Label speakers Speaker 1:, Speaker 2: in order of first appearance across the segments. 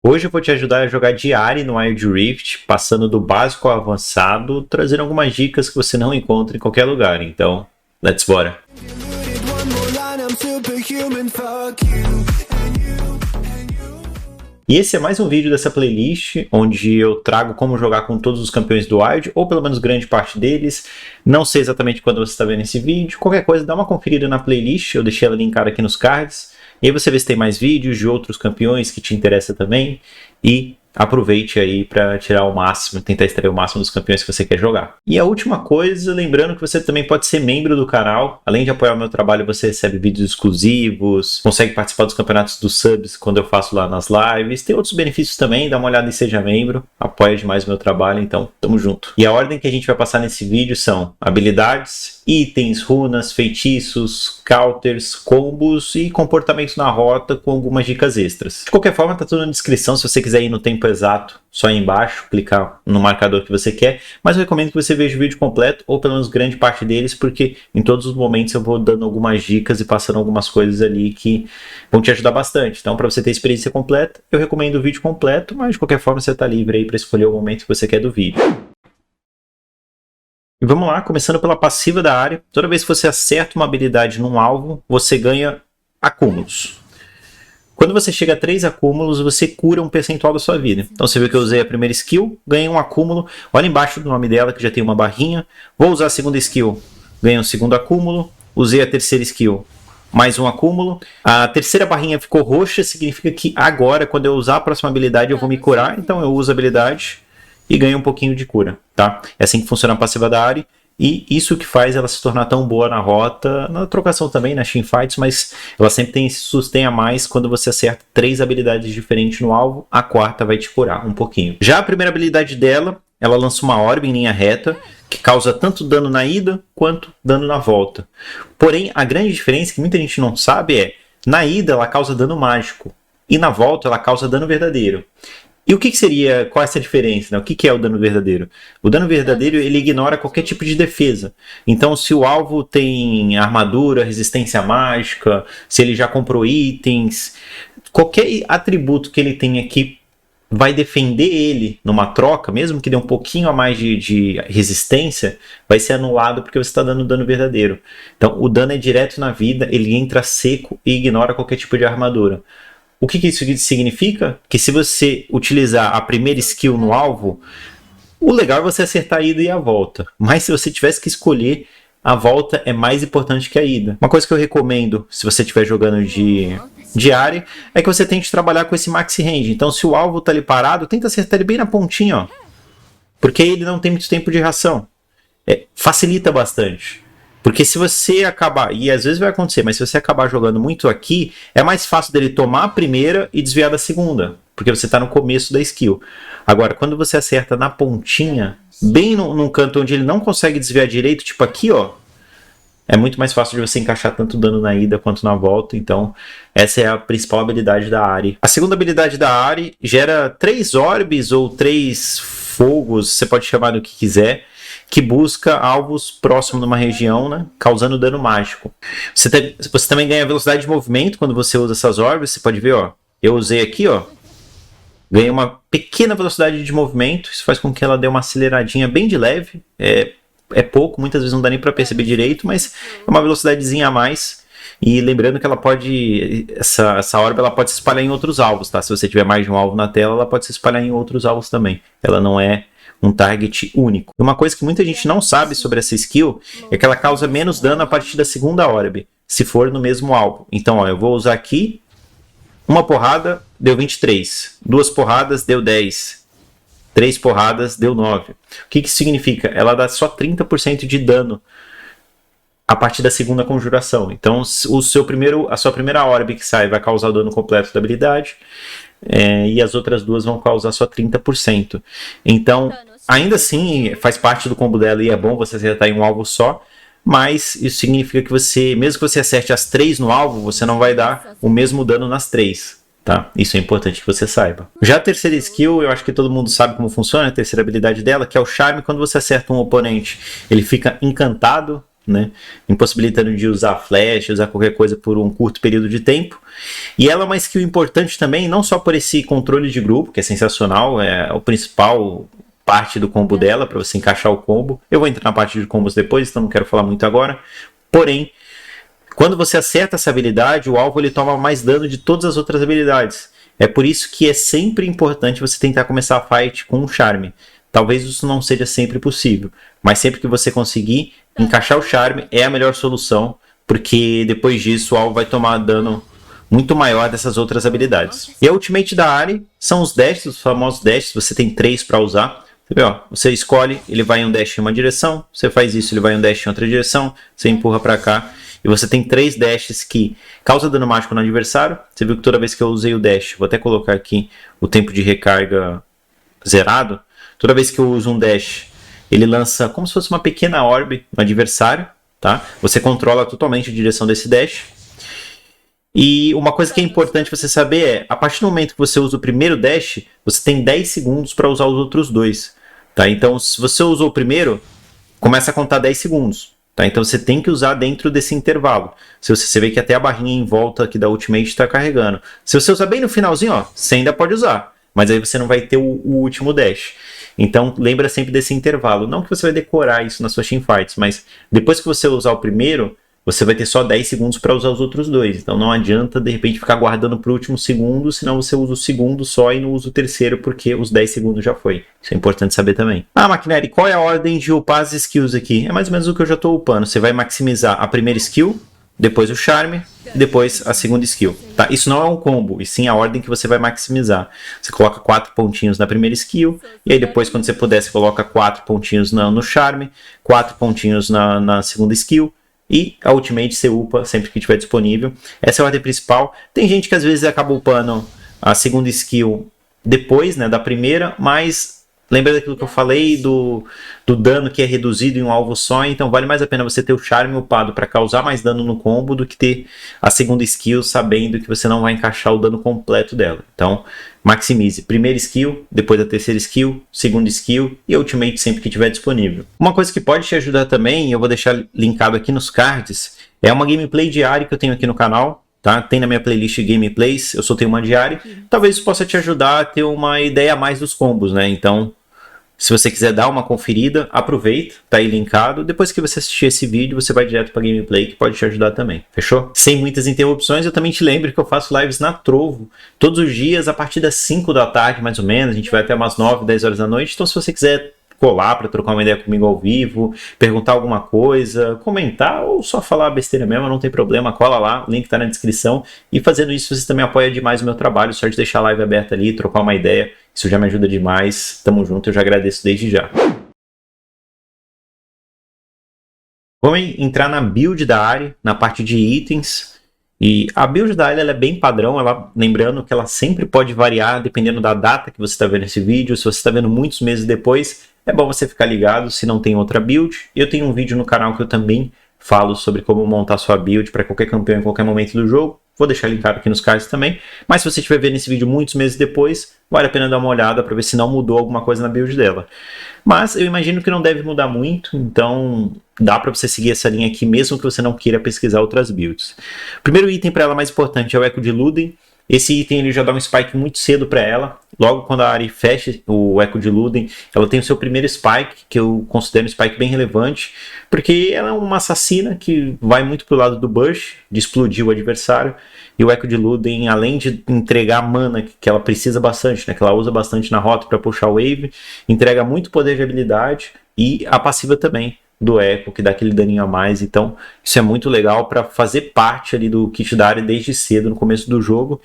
Speaker 1: Hoje eu vou te ajudar a jogar de Ahri no Wild Rift, passando do básico ao avançado, trazendo algumas dicas que você não encontra em qualquer lugar. Então, let's bora! E esse é mais um vídeo dessa playlist, onde eu trago como jogar com todos os campeões do Wild, ou pelo menos grande parte deles. Não sei exatamente quando você está vendo esse vídeo. Qualquer coisa, dá uma conferida na playlist, eu deixei ela linkada aqui nos cards. E aí você vê se tem mais vídeos de outros campeões que te interessam também. E aproveite aí para tirar o máximo, tentar extrair o máximo dos campeões que você quer jogar. E a última coisa, lembrando que você também pode ser membro do canal. Além de apoiar o meu trabalho, você recebe vídeos exclusivos, consegue participar dos campeonatos dos subs quando eu faço lá nas lives. Tem outros benefícios também, dá uma olhada e seja membro. Apoia demais o meu trabalho, então tamo junto. E a ordem que a gente vai passar nesse vídeo são habilidades, itens, runas, feitiços, counters, combos e comportamento na rota com algumas dicas extras. De qualquer forma, tá tudo na descrição. Se você quiser ir no tempo exato, só aí embaixo, clicar no marcador que você quer, mas eu recomendo que você veja o vídeo completo, ou pelo menos grande parte deles, porque em todos os momentos eu vou dando algumas dicas e passando algumas coisas ali que vão te ajudar bastante. Então, para você ter a experiência completa, eu recomendo o vídeo completo, mas de qualquer forma você tá livre aí para escolher o momento que você quer do vídeo. E vamos lá, começando pela passiva da área. Toda vez que você acerta uma habilidade num alvo, você ganha acúmulos. Quando você chega a 3 acúmulos, você cura um percentual da sua vida. Então você viu que eu usei a primeira skill, ganhei um acúmulo. Olha embaixo do nome dela que já tem uma barrinha. Vou usar a segunda skill, ganhei um segundo acúmulo. Usei a terceira skill, mais um acúmulo. A terceira barrinha ficou roxa, significa que agora, quando eu usar a próxima habilidade, eu vou me curar. Então eu uso a habilidade e ganho um pouquinho de cura, tá? É assim que funciona a passiva da Ahri, e isso que faz ela se tornar tão boa na rota, na trocação também, nas teamfights, mas ela sempre tem esse sustain a mais quando você acerta 3 habilidades diferentes no alvo, a quarta vai te curar um pouquinho. Já a primeira habilidade dela, ela lança uma orbe em linha reta, que causa tanto dano na ida, quanto dano na volta. Porém, a grande diferença que muita gente não sabe é, na ida ela causa dano mágico, e na volta ela causa dano verdadeiro. E o que seria, qual é essa diferença? Né? O que é o dano verdadeiro? O dano verdadeiro, ele ignora qualquer tipo de defesa. Então, se o alvo tem armadura, resistência mágica, se ele já comprou itens, qualquer atributo que ele tenha que vai defender ele numa troca, mesmo que dê um pouquinho a mais de resistência, vai ser anulado porque você está dando dano verdadeiro. Então, o dano é direto na vida, ele entra seco e ignora qualquer tipo de armadura. O que isso significa? Que se você utilizar a primeira skill no alvo, o legal é você acertar a ida e a volta. Mas se você tivesse que escolher, a volta é mais importante que a ida. Uma coisa que eu recomendo, se você estiver jogando de Ahri, é que você tente trabalhar com esse maxi range. Então se o alvo está ali parado, tenta acertar ele bem na pontinha, ó, porque ele não tem muito tempo de reação. Facilita bastante. Porque se você acabar, e às vezes vai acontecer, mas se você acabar jogando muito aqui, é mais fácil dele tomar a primeira e desviar da segunda, porque você está no começo da skill. Agora, quando você acerta na pontinha, bem num canto onde ele não consegue desviar direito, tipo aqui, ó, é muito mais fácil de você encaixar tanto dano na ida quanto na volta. Então, essa é a principal habilidade da Ahri. A segunda habilidade da Ahri gera 3 orbes ou 3 fogos, você pode chamar do que quiser, que busca alvos próximos de uma região, né, causando dano mágico. Você também ganha velocidade de movimento quando você usa essas orbes. Você pode ver, ó, eu usei aqui, ó, ganhei uma pequena velocidade de movimento. Isso faz com que ela dê uma aceleradinha bem de leve. É pouco, muitas vezes não dá nem para perceber direito, mas é uma velocidadezinha a mais. E lembrando que ela pode, essa orbe ela pode se espalhar em outros alvos, tá? Se você tiver mais de um alvo na tela, ela pode se espalhar em outros alvos também. Ela não é um target único. Uma coisa que muita gente não sabe sobre essa skill é que ela causa menos dano a partir da segunda orbe, se for no mesmo alvo. Então, ó, eu vou usar aqui, uma porrada deu 23, 2 porradas deu 10, 3 porradas deu 9. O que isso significa? Ela dá só 30% de dano a partir da segunda conjuração. Então, a sua primeira orbe que sai vai causar o dano completo da habilidade, e as outras duas vão causar só 30%. Então, ainda assim, faz parte do combo dela e é bom você acertar em um alvo só, mas isso significa que você, mesmo que você acerte as 3 no alvo, você não vai dar o mesmo dano nas 3. Tá? Isso é importante que você saiba. Já a terceira skill, eu acho que todo mundo sabe como funciona, a terceira habilidade dela, que é o charme. Quando você acerta um oponente, ele fica encantado, né? Impossibilitando de usar flash, usar qualquer coisa por um curto período de tempo. E ela é uma skill importante também, não só por esse controle de grupo, que é sensacional, é o principal parte do combo dela, para você encaixar o combo. Eu vou entrar na parte de combos depois, então não quero falar muito agora. Porém, quando você acerta essa habilidade, o alvo ele toma mais dano de todas as outras habilidades. É por isso que é sempre importante você tentar começar a fight com um charme. Talvez isso não seja sempre possível, mas sempre que você conseguir encaixar o charme é a melhor solução, porque depois disso o alvo vai tomar dano muito maior dessas outras habilidades. E a ultimate da Ahri são os dashes, os famosos dashes, você tem 3 para usar. Você vê, ó, você escolhe, ele vai em um dash em uma direção, você faz isso, ele vai em um dash em outra direção, você empurra para cá, e você tem 3 dashes que causam dano mágico no adversário. Você viu que toda vez que eu usei o dash, vou até colocar aqui o tempo de recarga zerado, toda vez que eu uso um dash, ele lança como se fosse uma pequena orbe no adversário, tá? Você controla totalmente a direção desse dash. E uma coisa que é importante você saber é, a partir do momento que você usa o primeiro dash, você tem 10 segundos para usar os outros 2. Tá? Então, se você usou o primeiro, começa a contar 10 segundos. Tá? Então, você tem que usar dentro desse intervalo. Se você vê que até a barrinha em volta aqui da ultimate está carregando. Se você usar bem no finalzinho, ó, você ainda pode usar. Mas aí você não vai ter o último dash. Então, lembra sempre desse intervalo. Não que você vai decorar isso nas suas teamfights, mas depois que você usar o primeiro, você vai ter só 10 segundos para usar os outros 2. Então não adianta, de repente, ficar guardando para o último segundo, senão você usa o segundo só e não usa o terceiro, porque os 10 segundos já foi. Isso é importante saber também. Ah, Maquineri, qual é a ordem de upar as skills aqui? É mais ou menos o que eu já estou upando. Você vai maximizar a primeira skill, depois o charme, depois a segunda skill. Tá? Isso não é um combo, e sim a ordem que você vai maximizar. Você coloca 4 pontinhos na primeira skill, e aí depois, quando você puder, você coloca 4 pontinhos no charme, 4 pontinhos na segunda skill, e a ultimate você upa sempre que estiver disponível. Essa é a ordem principal. Tem gente que às vezes acaba upando a segunda skill depois, né, da primeira, mas lembra daquilo que eu falei do dano que é reduzido em um alvo só, então vale mais a pena você ter o charme upado para causar mais dano no combo do que ter a segunda skill sabendo que você não vai encaixar o dano completo dela. Então maximize primeira skill, depois a terceira skill, segunda skill e a ultimate sempre que estiver disponível. Uma coisa que pode te ajudar também, eu vou deixar linkado aqui nos cards, é uma gameplay diária que eu tenho aqui no canal. Tá? Tem na minha playlist Gameplays, eu soltei uma diária. Talvez isso possa te ajudar a ter uma ideia a mais dos combos, né? Então, se você quiser dar uma conferida, aproveita, tá aí linkado. Depois que você assistir esse vídeo, você vai direto para gameplay, que pode te ajudar também. Fechou? Sem muitas interrupções, eu também te lembro que eu faço lives na Trovo, todos os dias, a partir das 5 da tarde, mais ou menos. A gente vai até umas 9, 10 horas da noite. Então, se você quiser colar para trocar uma ideia comigo ao vivo, perguntar alguma coisa, comentar ou só falar besteira mesmo, não tem problema, cola lá, o link tá na descrição. E fazendo isso, você também apoia demais o meu trabalho, só de deixar a live aberta ali, trocar uma ideia, isso já me ajuda demais. Tamo junto, eu já agradeço desde já. Vamos entrar na build da Ahri, na parte de itens. E a build da Ahri ela é bem padrão, lembrando que ela sempre pode variar dependendo da data que você está vendo esse vídeo. Se você está vendo muitos meses depois, é bom você ficar ligado se não tem outra build. Eu tenho um vídeo no canal que eu também falo sobre como montar sua build para qualquer campeão em qualquer momento do jogo. Vou deixar linkado aqui nos cards também. Mas se você estiver vendo esse vídeo muitos meses depois, vale a pena dar uma olhada para ver se não mudou alguma coisa na build dela. Mas eu imagino que não deve mudar muito, então dá para você seguir essa linha aqui mesmo que você não queira pesquisar outras builds. O primeiro item para ela mais importante é o Eco de Lúden. Esse item ele já dá um spike muito cedo para ela. Logo quando a Ahri fecha o Eco de Lúden, ela tem o seu primeiro spike, que eu considero um spike bem relevante, porque ela é uma assassina que vai muito pro lado do Bush, de explodir o adversário, e o Eco de Lúden, além de entregar mana, que ela precisa bastante, né, que ela usa bastante na rota para puxar o wave, entrega muito poder de habilidade, e a passiva também do Eco, que dá aquele daninho a mais. Então isso é muito legal para fazer parte ali do kit da Ahri desde cedo, no começo do jogo.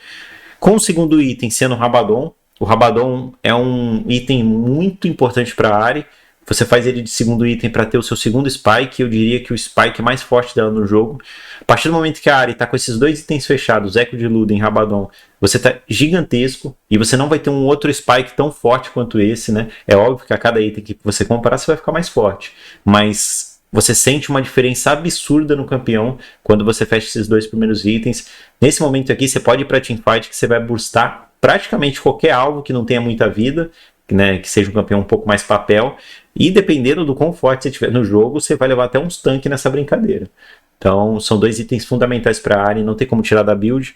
Speaker 1: Com o segundo item sendo o Rabadon. O Rabadon é um item muito importante para a Ahri. Você faz ele de segundo item para ter o seu segundo spike. Eu diria que o spike mais forte dela no jogo. A partir do momento que a Ahri está com esses dois itens fechados, Eco de Lúden e Rabadon, você está gigantesco e você não vai ter um outro spike tão forte quanto esse, né? É óbvio que a cada item que você comprar, você vai ficar mais forte. Mas você sente uma diferença absurda no campeão quando você fecha esses dois primeiros itens. Nesse momento aqui, você pode ir para teamfight que você vai burstar praticamente qualquer alvo que não tenha muita vida, né, que seja um campeão um pouco mais papel, e dependendo do quão forte você tiver no jogo, você vai levar até uns tanques nessa brincadeira. Então, são 2 itens fundamentais para a área, não tem como tirar da build.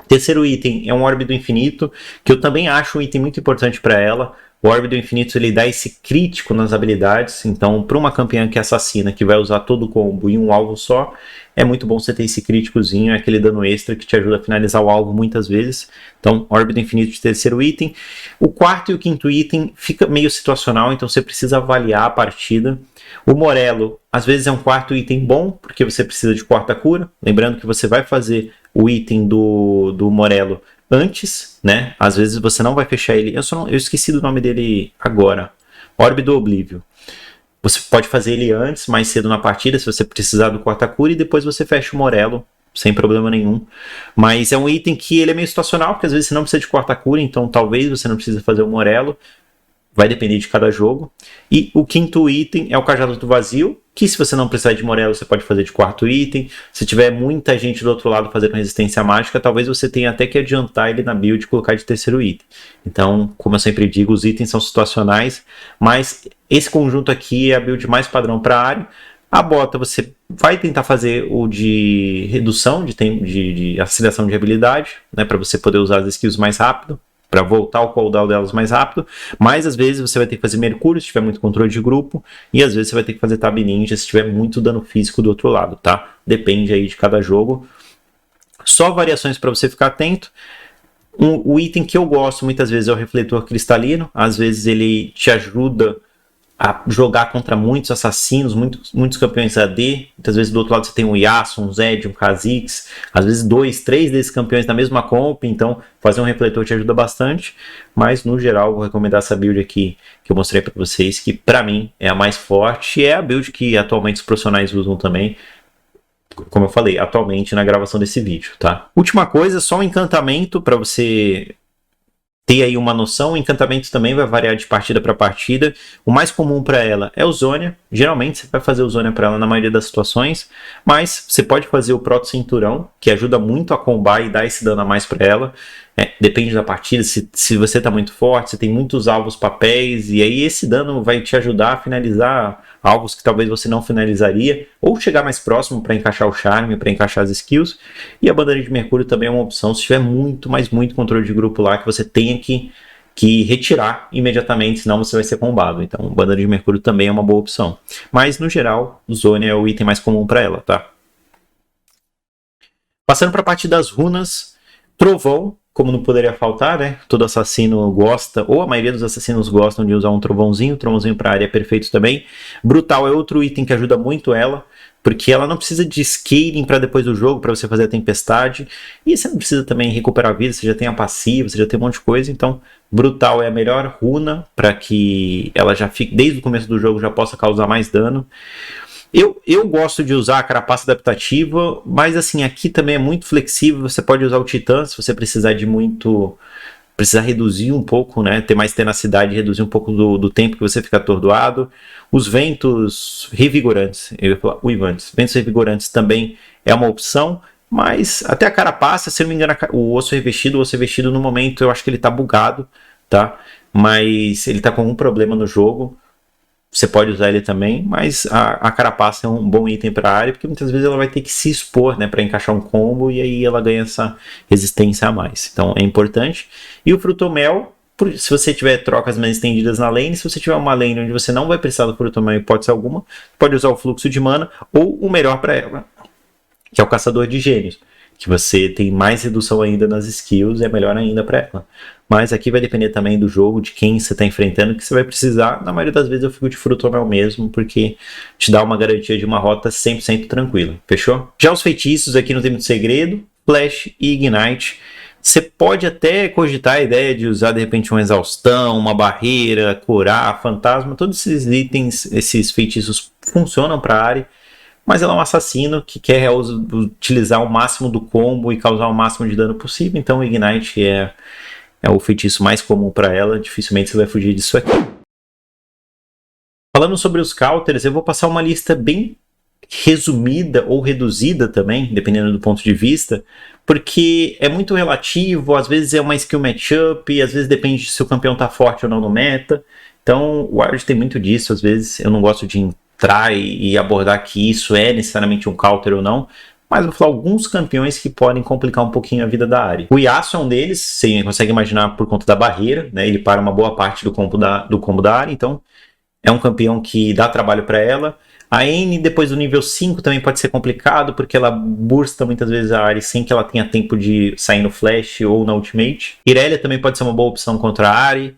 Speaker 1: Terceiro item é um Orbe do Infinito, que eu também acho um item muito importante para ela. O Orbe do Infinito ele dá esse crítico nas habilidades, então para uma campeã que é assassina, que vai usar todo o combo em um alvo só, é muito bom você ter esse críticozinho, aquele dano extra que te ajuda a finalizar o alvo muitas vezes. Então, Orbe do Infinito de terceiro item. O quarto e o quinto item fica meio situacional, então você precisa avaliar a partida. O Morello, às vezes é um quarto item bom, porque você precisa de quarta cura. Lembrando que você vai fazer o item do Morello antes, né? Às vezes você não vai fechar ele. Eu esqueci do nome dele agora. Orbe do Oblívio. Você pode fazer ele antes, mais cedo na partida, se você precisar do quarta-cura, e depois você fecha o Morello, sem problema nenhum. Mas é um item que ele é meio situacional, porque às vezes você não precisa de quarta-cura, então talvez você não precise fazer o Morello. Vai depender de cada jogo. E o quinto item é o Cajado do Vazio, que se você não precisar de Morello, você pode fazer de quarto item. Se tiver muita gente do outro lado fazendo resistência mágica, talvez você tenha até que adiantar ele na build e colocar de terceiro item. Então, como eu sempre digo, os itens são situacionais, mas esse conjunto aqui é a build mais padrão para a área. A bota você vai tentar fazer o de redução de aceleração de habilidade, né, para você poder usar as skills mais rápido, para voltar o cooldown delas mais rápido, mas às vezes você vai ter que fazer Mercúrio se tiver muito controle de grupo, e às vezes você vai ter que fazer Tab Ninja se tiver muito dano físico do outro lado, tá? Depende aí de cada jogo. Só variações para você ficar atento. O item que eu gosto muitas vezes é o Refletor Cristalino, às vezes ele te ajuda a jogar contra muitos assassinos, muitos campeões AD. Muitas vezes do outro lado você tem um Yasuo, um Zed, um Kha'Zix, às vezes 2, 3 desses campeões na mesma comp, então fazer um refletor te ajuda bastante, mas no geral vou recomendar essa build aqui que eu mostrei para vocês, que para mim é a mais forte, é a build que atualmente os profissionais usam também, como eu falei, atualmente na gravação desse vídeo, tá? Última coisa, só um encantamento para você ter aí uma noção. O encantamento também vai variar de partida para partida. O mais comum para ela é o Zhonya. Geralmente você vai fazer o Zhonya para ela na maioria das situações, mas você pode fazer o Proto Cinturão, que ajuda muito a combar e dar esse dano a mais para ela. Depende da partida, se você está muito forte, você tem muitos alvos papéis, e aí esse dano vai te ajudar a finalizar alvos que talvez você não finalizaria, ou chegar mais próximo para encaixar o charme, para encaixar as skills. E a bandeira de Mercúrio também é uma opção, se tiver muito, mas muito controle de grupo lá, que você tenha que retirar imediatamente, senão você vai ser combado. Então, bandeira de Mercúrio também é uma boa opção. Mas, no geral, o Zhonya é o item mais comum para ela, tá? Passando para a parte das runas, Trovão, como não poderia faltar, né? Todo assassino gosta, ou a maioria dos assassinos gostam de usar um trovãozinho para área é perfeito também. Brutal é outro item que ajuda muito ela, porque ela não precisa de scaling para depois do jogo, para você fazer a tempestade, e você não precisa também recuperar a vida, você já tem a passiva, você já tem um monte de coisa, então Brutal é a melhor runa para que ela já fique, desde o começo do jogo, já possa causar mais dano. Eu gosto de usar a carapaça adaptativa, mas assim, aqui também é muito flexível, você pode usar o Titã se você precisar de muito... precisar reduzir um pouco, né, ter mais tenacidade, reduzir um pouco do tempo que você fica atordoado. Os ventos revigorantes, eu ia falar uivantes, ventos revigorantes também é uma opção, mas até a carapaça, se não me engano, o osso revestido no momento, eu acho que ele tá bugado, tá? Mas ele tá com algum problema no jogo. Você pode usar ele também, mas a carapaça é um bom item para a área, porque muitas vezes ela vai ter que se expor, né, para encaixar um combo, e aí ela ganha essa resistência a mais. Então é importante. E o Frutomel, se você tiver trocas mais estendidas na lane, se você tiver uma lane onde você não vai precisar do Frutomel em hipótese alguma, pode usar o Fluxo de Mana, ou o melhor para ela, que é o Caçador de Gênios, que você tem mais redução ainda nas skills, é melhor ainda para ela. Mas aqui vai depender também do jogo, de quem você está enfrentando, que você vai precisar. Na maioria das vezes eu fico de Frutomel mesmo, porque te dá uma garantia de uma rota 100% tranquila. Fechou? Já os feitiços aqui não tem muito segredo. Flash e Ignite. Você pode até cogitar a ideia de usar de repente uma exaustão, uma barreira, curar, fantasma. Todos esses itens, esses feitiços funcionam para a área. Mas ela é um assassino que quer utilizar o máximo do combo e causar o máximo de dano possível. Então o Ignite é o feitiço mais comum para ela, dificilmente você vai fugir disso aqui. Falando sobre os counters, eu vou passar uma lista bem resumida ou reduzida também, dependendo do ponto de vista, porque é muito relativo, às vezes é uma skill matchup, às vezes depende se o campeão tá forte ou não no meta. Então o Wild tem muito disso, às vezes eu não gosto de entrar e abordar que isso é necessariamente um counter ou não, mas vou falar alguns campeões que podem complicar um pouquinho a vida da Ahri. O Yasuo é um deles, você consegue imaginar por conta da barreira, né? Ele para uma boa parte do combo da Ahri, então é um campeão que dá trabalho para ela. A N, depois do nível 5, também pode ser complicado, porque ela bursta muitas vezes a Ahri sem que ela tenha tempo de sair no flash ou na ultimate. Irelia também pode ser uma boa opção contra a Ahri.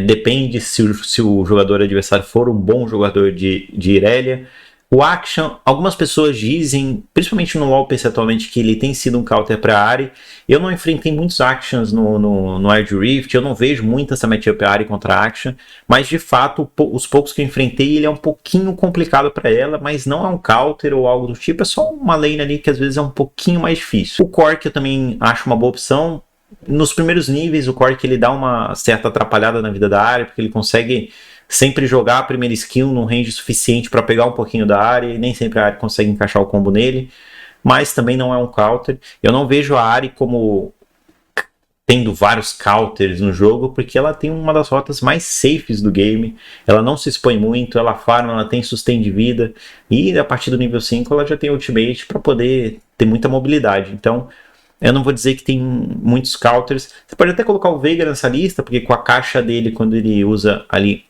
Speaker 1: Depende se o jogador adversário for um bom jogador de Irelia. O Action, algumas pessoas dizem, principalmente no LoL PC atualmente, que ele tem sido um counter para a Ahri. Eu não enfrentei muitos Actions no Wild Rift, eu não vejo muito essa matchup Ahri contra Action, mas de fato, os poucos que eu enfrentei, ele é um pouquinho complicado para ela, mas não é um counter ou algo do tipo, é só uma lane ali que às vezes é um pouquinho mais difícil. O Cork eu também acho uma boa opção. Nos primeiros níveis, o Cork ele dá uma certa atrapalhada na vida da Ahri, porque ele consegue sempre jogar a primeira skill num range suficiente para pegar um pouquinho da área, e nem sempre a Ahri consegue encaixar o combo nele, mas também não é um counter. Eu não vejo a Ahri como tendo vários counters no jogo, porque ela tem uma das rotas mais safes do game, ela não se expõe muito, ela farma, ela tem sustain de vida, e a partir do nível 5 ela já tem ultimate para poder ter muita mobilidade. Então eu não vou dizer que tem muitos counters. Você pode até colocar o Veigar nessa lista, porque com a caixa dele, quando ele usa ali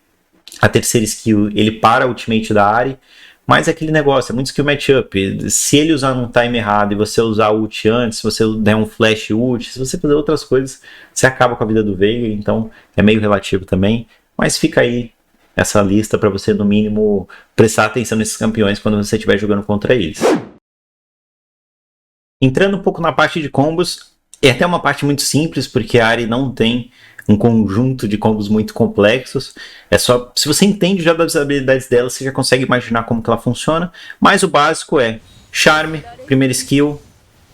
Speaker 1: a terceira skill, ele para a ultimate da Ahri, mas é aquele negócio, é muito skill matchup. Se ele usar num time errado e você usar o ult antes, se você der um flash ult, se você fazer outras coisas, você acaba com a vida do Veigar, então é meio relativo também, mas fica aí essa lista para você, no mínimo, prestar atenção nesses campeões quando você estiver jogando contra eles. Entrando um pouco na parte de combos, é até uma parte muito simples, porque a Ahri não tem um conjunto de combos muito complexos. É só, se você entende já das habilidades dela, você já consegue imaginar como que ela funciona. Mas o básico é charme, primeira skill,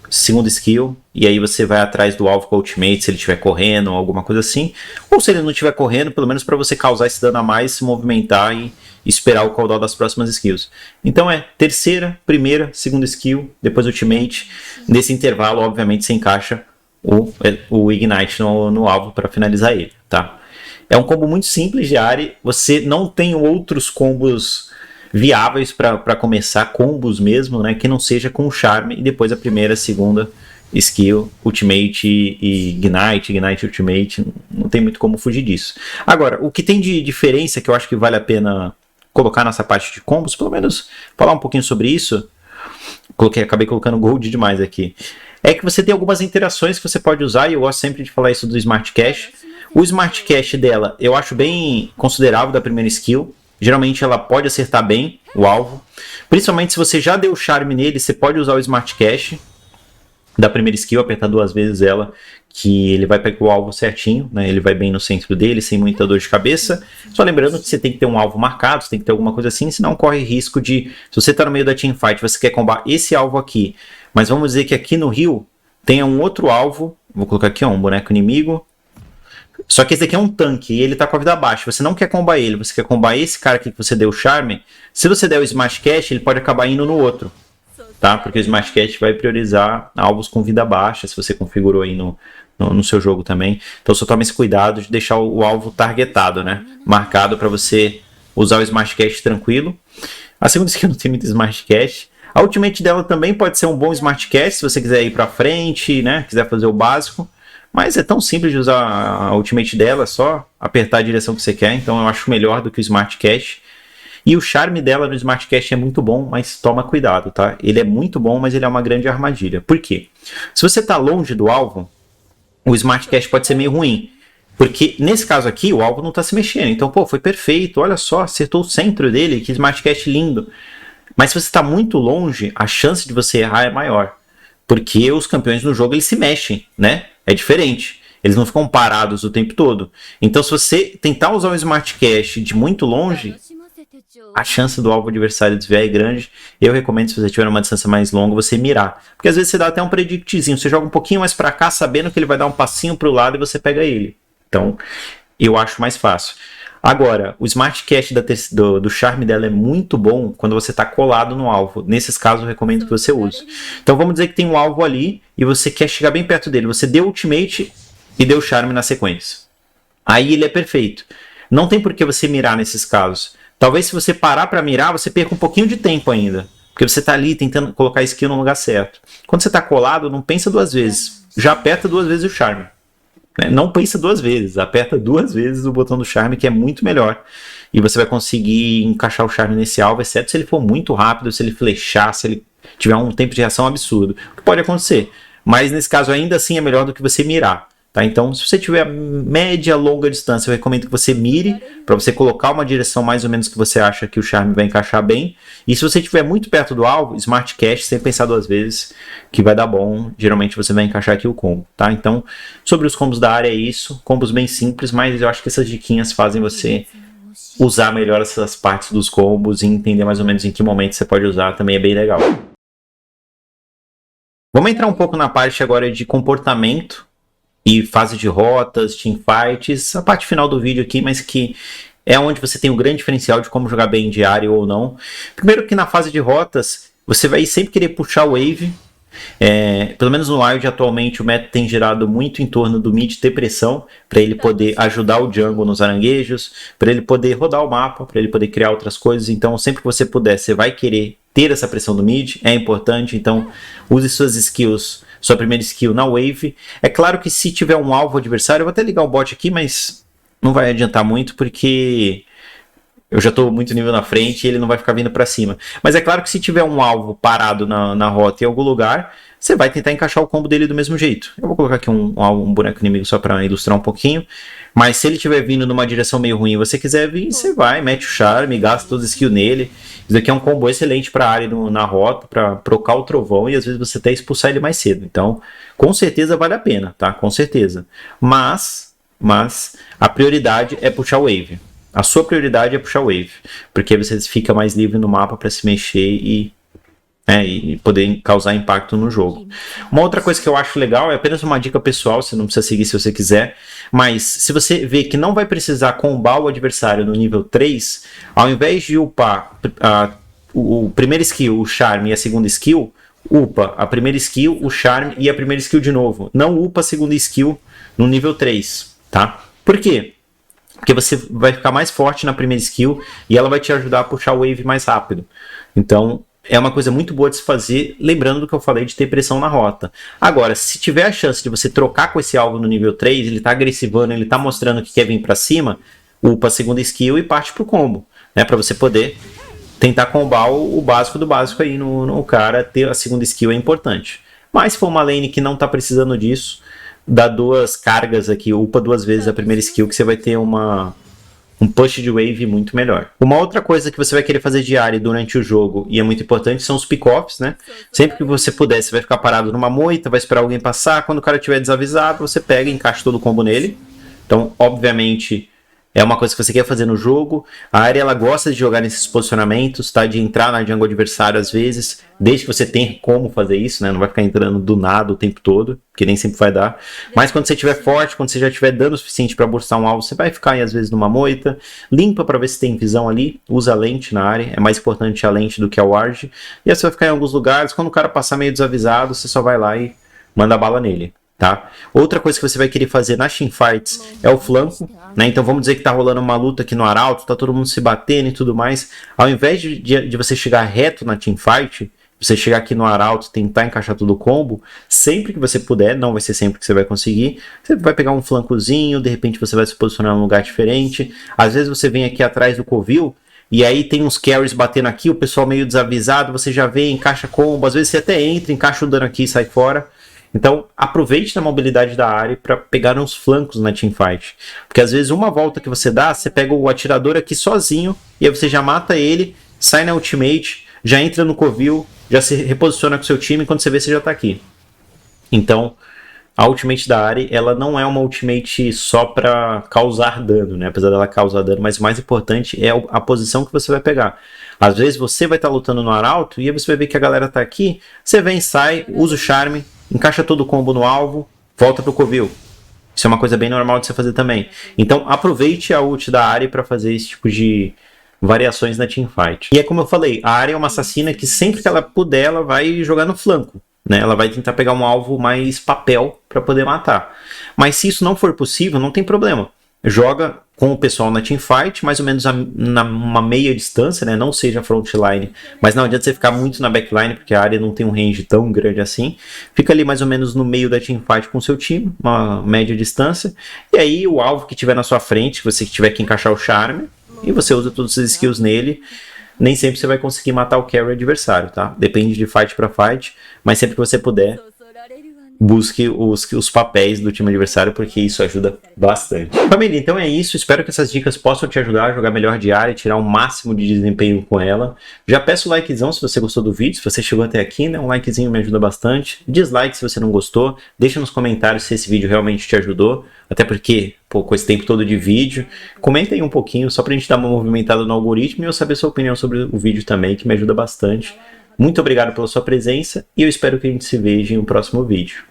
Speaker 1: segunda skill, e aí você vai atrás do alvo com a ultimate, se ele estiver correndo ou alguma coisa assim. Ou se ele não estiver correndo, pelo menos para você causar esse dano a mais, se movimentar e esperar o cooldown das próximas skills. Então é terceira, primeira, segunda skill, depois ultimate. Nesse intervalo, obviamente, você encaixa o Ignite no alvo para finalizar ele, tá? É um combo muito simples de Ahri, você não tem outros combos viáveis para começar, combos mesmo, né, que não seja com Charme e depois a primeira, segunda skill, Ultimate e Ignite, Ultimate, não tem muito como fugir disso. Agora, o que tem de diferença que eu acho que vale a pena colocar nessa parte de combos, pelo menos falar um pouquinho sobre isso, acabei colocando Gold demais aqui, é que você tem algumas interações que você pode usar, e eu gosto sempre de falar isso do Smart Cash. O Smart Cash dela eu acho bem considerável da primeira skill. Geralmente ela pode acertar bem o alvo. Principalmente se você já deu charme nele, você pode usar o Smart Cash da primeira skill, apertar 2 vezes ela, que ele vai pegar o alvo certinho, né? Ele vai bem no centro dele, sem muita dor de cabeça. Só lembrando que você tem que ter um alvo marcado, você tem que ter alguma coisa assim, senão corre risco de, se você está no meio da teamfight, você quer combater esse alvo aqui, mas vamos dizer que aqui no rio tenha um outro alvo, vou colocar aqui ó, um boneco inimigo, só que esse daqui é um tanque e ele tá com a vida baixa, você não quer combar ele, você quer combar esse cara aqui que você deu o charme, se você der o Smash Cash, ele pode acabar indo no outro, tá? Porque o Smash Cash vai priorizar alvos com vida baixa, se você configurou aí no seu jogo também, então só tome esse cuidado de deixar o alvo targetado, né? Marcado para você usar o Smash Cash tranquilo. A segunda skill não tem muito Smash Cash. A ultimate dela também pode ser um bom Smart Cash, se você quiser ir pra frente, né, quiser fazer o básico, mas é tão simples de usar a ultimate dela, é só apertar a direção que você quer, então eu acho melhor do que o Smart Cash. E o charme dela no Smart Cash é muito bom, mas toma cuidado, tá? Ele é muito bom, mas ele é uma grande armadilha. Por quê? Se você tá longe do alvo, o Smart Cash pode ser meio ruim, porque nesse caso aqui o alvo não tá se mexendo, então pô, foi perfeito, olha só, acertou o centro dele, que Smart Cash lindo. Mas se você está muito longe, a chance de você errar é maior. Porque os campeões no jogo eles se mexem, né? É diferente. Eles não ficam parados o tempo todo. Então se você tentar usar um Smart Cash de muito longe, a chance do alvo adversário desviar é grande. Eu recomendo, se você tiver uma distância mais longa, você mirar. Porque às vezes você dá até um predictzinho. Você joga um pouquinho mais para cá, sabendo que ele vai dar um passinho para o lado e você pega ele. Então, eu acho mais fácil. Agora, o Smart Cast do charme dela é muito bom quando você está colado no alvo. Nesses casos, eu recomendo que você use. Então, vamos dizer que tem um alvo ali e você quer chegar bem perto dele. Você deu ultimate e deu charme na sequência. Aí ele é perfeito. Não tem por que você mirar nesses casos. Talvez se você parar para mirar, você perca um pouquinho de tempo ainda. Porque você está ali tentando colocar a skill no lugar certo. Quando você está colado, não pensa duas vezes. Já aperta duas vezes o charme. Não pensa duas vezes, aperta duas vezes o botão do charme, que é muito melhor. E você vai conseguir encaixar o charme nesse alvo, exceto se ele for muito rápido, se ele flechar, se ele tiver um tempo de reação absurdo. O que pode acontecer. Mas nesse caso ainda assim é melhor do que você mirar. Tá? Então, se você tiver média, longa distância, eu recomendo que você mire para você colocar uma direção mais ou menos que você acha que o charme vai encaixar bem. E se você estiver muito perto do alvo, Smart Cast, sem pensar duas vezes, que vai dar bom. Geralmente você vai encaixar aqui o combo. Tá? Então, sobre os combos da área é isso. Combos bem simples, mas eu acho que essas diquinhas fazem você usar melhor essas partes dos combos e entender mais ou menos em que momento você pode usar. Também é bem legal. Vamos entrar um pouco na parte agora de comportamento e fase de rotas, teamfights, a parte final do vídeo aqui, mas que é onde você tem o grande diferencial de como jogar bem diário ou não. Primeiro que na fase de rotas, você vai sempre querer puxar o wave. Pelo menos no Wild atualmente o meta tem girado muito em torno do mid ter pressão, para ele poder ajudar o jungle nos aranguejos, para ele poder rodar o mapa, para ele poder criar outras coisas. Então sempre que você puder, você vai querer ter essa pressão do mid, é importante. Então use suas skills, sua primeira skill na wave. É claro que se tiver um alvo adversário, eu vou até ligar o bot aqui, mas não vai adiantar muito porque eu já estou muito nível na frente e ele não vai ficar vindo para cima. Mas é claro que se tiver um alvo parado na rota em algum lugar, você vai tentar encaixar o combo dele do mesmo jeito. Eu vou colocar aqui um boneco inimigo só para ilustrar um pouquinho. Mas se ele estiver vindo numa direção meio ruim e você quiser vir, você vai, mete o charme, gasta toda a skill nele. Isso aqui é um combo excelente para a área na rota, para procar o trovão e às vezes você até expulsar ele mais cedo. Então, com certeza vale a pena, tá? Com certeza. Mas a prioridade é puxar o wave. A sua prioridade é puxar o wave, porque você fica mais livre no mapa para se mexer e poder causar impacto no jogo. Uma outra coisa que eu acho legal, é apenas uma dica pessoal, você não precisa seguir se você quiser, mas se você vê que não vai precisar combar o adversário no nível 3, ao invés de upar o primeiro skill, o charme e a segunda skill, upa a primeira skill, o charme e a primeira skill de novo. Não upa a segunda skill no nível 3, tá? Por quê? Porque você vai ficar mais forte na primeira skill e ela vai te ajudar a puxar o wave mais rápido. Então, é uma coisa muito boa de se fazer, lembrando do que eu falei de ter pressão na rota. Agora, se tiver a chance de você trocar com esse alvo no nível 3, ele tá agressivando, ele tá mostrando que quer vir para cima, upa a segunda skill e parte pro combo, né? Para você poder tentar combar o básico do básico aí no cara, ter a segunda skill é importante. Mas se for uma lane que não tá precisando disso, dá duas cargas aqui, upa duas vezes a primeira skill que você vai ter um push de wave muito melhor. Uma outra coisa que você vai querer fazer diário durante o jogo, e é muito importante, são os pick-offs, né? Sempre que você puder, você vai ficar parado numa moita, vai esperar alguém passar, quando o cara estiver desavisado, você pega e encaixa todo o combo nele. Então, obviamente, é uma coisa que você quer fazer no jogo. A área ela gosta de jogar nesses posicionamentos, tá? De entrar na jungle adversário às vezes, desde que você tenha como fazer isso, né? Não vai ficar entrando do nada o tempo todo, que nem sempre vai dar. Mas quando você estiver forte, quando você já tiver dano suficiente para burstar um alvo, você vai ficar aí, às vezes numa moita, limpa para ver se tem visão ali, usa a lente na área, é mais importante a lente do que a ward. E aí você vai ficar em alguns lugares, quando o cara passar meio desavisado, você só vai lá e manda bala nele. Tá? Outra coisa que você vai querer fazer nas teamfights é o flanco, né? Então vamos dizer que tá rolando uma luta aqui no arauto, tá todo mundo se batendo e tudo mais. Ao invés de você chegar reto na teamfight, você chegar aqui no arauto, tentar encaixar tudo o combo, sempre que você puder, não vai ser sempre que você vai conseguir, você vai pegar um flancozinho, de repente você vai se posicionar num lugar diferente. Às vezes você vem aqui atrás do covil e aí tem uns carries batendo aqui, o pessoal meio desavisado, você já vem, encaixa combo, às vezes você até entra, encaixa o dano aqui e sai fora. Então, aproveite da mobilidade da área para pegar uns flancos na teamfight. Porque às vezes uma volta que você dá, você pega o atirador aqui sozinho, e aí você já mata ele, sai na ultimate, já entra no covil, já se reposiciona com o seu time, e quando você vê, você já está aqui. Então, a ultimate da área, ela não é uma ultimate só para causar dano, né? Apesar dela causar dano, mas o mais importante é a posição que você vai pegar. Às vezes você vai estar lutando no arauto, e aí você vai ver que a galera está aqui, você vem, sai, usa o charme, encaixa todo o combo no alvo, volta pro covil. Isso é uma coisa bem normal de você fazer também. Então aproveite a ult da Ahri para fazer esse tipo de variações na teamfight. E é como eu falei, a Ahri é uma assassina que sempre que ela puder, ela vai jogar no flanco. Né? Ela vai tentar pegar um alvo mais papel para poder matar. Mas se isso não for possível, não tem problema. Joga com o pessoal na teamfight, mais ou menos numa meia distância, né? Não seja frontline, mas não adianta você ficar muito na backline, porque a área não tem um range tão grande assim. Fica ali mais ou menos no meio da teamfight com o seu time, uma média distância, e aí o alvo que tiver na sua frente, você que tiver que encaixar o charme, e você usa todos os skills nele. Nem sempre você vai conseguir matar o carry adversário, tá? Depende de fight para fight, mas sempre que você puder, busque os papéis do time adversário, porque isso ajuda bastante. Família, então é isso. Espero que essas dicas possam te ajudar a jogar melhor de área e tirar o máximo de desempenho com ela. Já peço o likezão se você gostou do vídeo, se você chegou até aqui, né? Um likezinho me ajuda bastante. Dislike se você não gostou. Deixa nos comentários se esse vídeo realmente te ajudou. Até porque, pô, com esse tempo todo de vídeo, comenta aí um pouquinho, só pra gente dar uma movimentada no algoritmo e eu saber sua opinião sobre o vídeo também, que me ajuda bastante. Muito obrigado pela sua presença e eu espero que a gente se veja em um próximo vídeo.